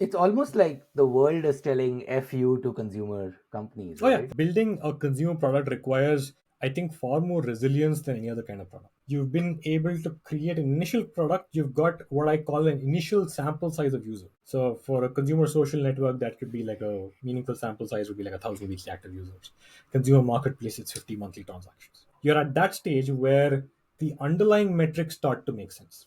It's almost like the world is telling F you to consumer companies, Oh yeah, right? building a consumer product requires, I think, far more resilience than any other kind of product. You've been able to create an initial product. You've got what I call an initial sample size of user. So for a consumer social network, that could be like a meaningful sample size would be like 1,000 weekly active users. Consumer marketplace, it's 50 monthly transactions. You're at that stage where the underlying metrics start to make sense.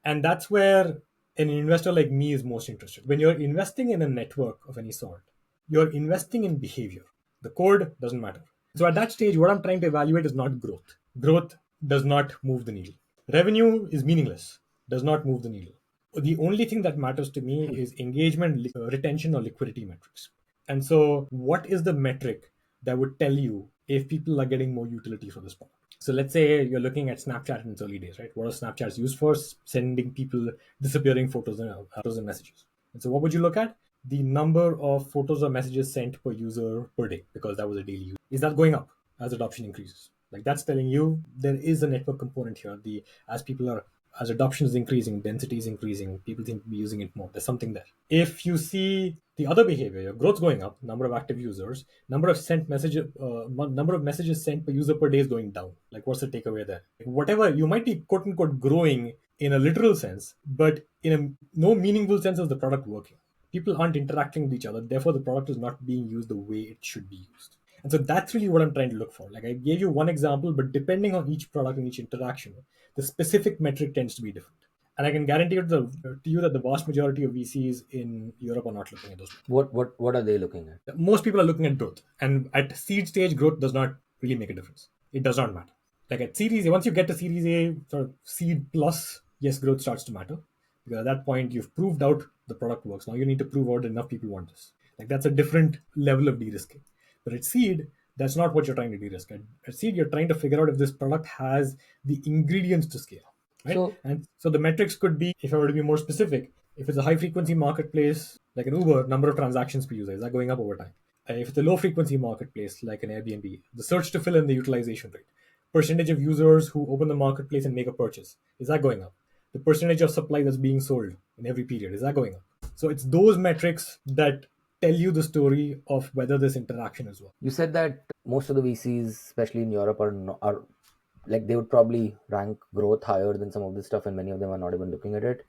And that's where an investor like me is most interested. When you're investing in a network of any sort, you're investing in behavior. The code doesn't matter. So at that stage, what I'm trying to evaluate is not growth. Growth does not move the needle. Revenue is meaningless, does not move the needle. The only thing that matters to me is engagement, retention, or liquidity metrics. And so, what is the metric that would tell you if people are getting more utility for this product? So let's say you're looking at Snapchat in its early days, right? What are Snapchats used for? Sending people disappearing photos and messages. And so what would you look at? The number of photos or messages sent per user per day, because that was a daily use. Is that going up as adoption increases? Like that's telling you there is a network component here. The as people are as adoption is increasing, density is increasing, people seem to be using it more. There's something there. If you see the other behavior, your growth's going up, number of active users, number of messages sent per user per day is going down. Like, what's the takeaway there? Whatever you might be quote unquote growing in a literal sense, but in a no meaningful sense is the product working. People aren't interacting with each other, therefore the product is not being used the way it should be used. And so that's really what I'm trying to look for. Like I gave you one example, but depending on each product and each interaction, the specific metric tends to be different. And I can guarantee you that the vast majority of VCs in Europe are not looking at those. What are they looking at? Most people are looking at growth, and at seed stage, growth does not really make a difference. It does not matter. Like at Series A, once you get to Series A, sort of seed plus, yes, growth starts to matter, because at that point you've proved out the product works. Now you need to prove out enough people want this. Like that's a different level of de-risking. But at seed, that's not what you're trying to de-risk. At seed, you're trying to figure out if this product has the ingredients to scale, right? So And so the metrics could be, if I were to be more specific, if it's a high frequency marketplace like an Uber, number of transactions per user, is that going up over time? If it's a low frequency marketplace like an Airbnb, the search to fill in the utilization rate, percentage of users who open the marketplace and make a purchase, is that going up? The percentage of supply that's being sold in every period, is that going up? So it's those metrics that tell you the story of whether this interaction is working. you said that most of the VCs, especially in Europe, are like they would probably rank growth higher than some of this stuff, and many of them are not even looking at it.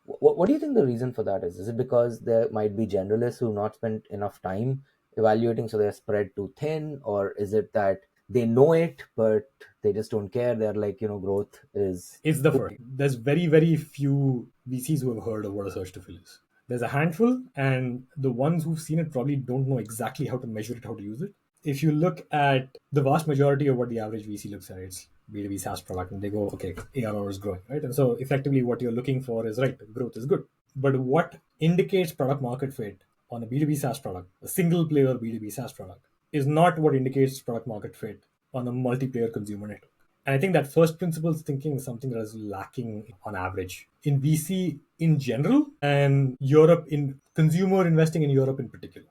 What do you think the reason for that is? Is it because there might be generalists who've not spent enough time evaluating, so they're spread too thin, or is it that they know it but they just don't care? They're like, growth is It's the first. There's very, very few VCs who have heard of what a search to fill is. There's a handful, and the ones who've seen it probably don't know exactly how to measure it, how to use it. If you look at the vast majority of what the average VC looks at, it's B2B SaaS product, and they go, okay, ARR is growing, right? And so effectively what you're looking for is, right, growth is good. But what indicates product market fit on a B2B SaaS product, a single player B2B SaaS product, is not what indicates product market fit on a multiplayer consumer network. And I think that first principles thinking is something that is lacking on average in VC in general, and Europe in consumer investing in Europe in particular.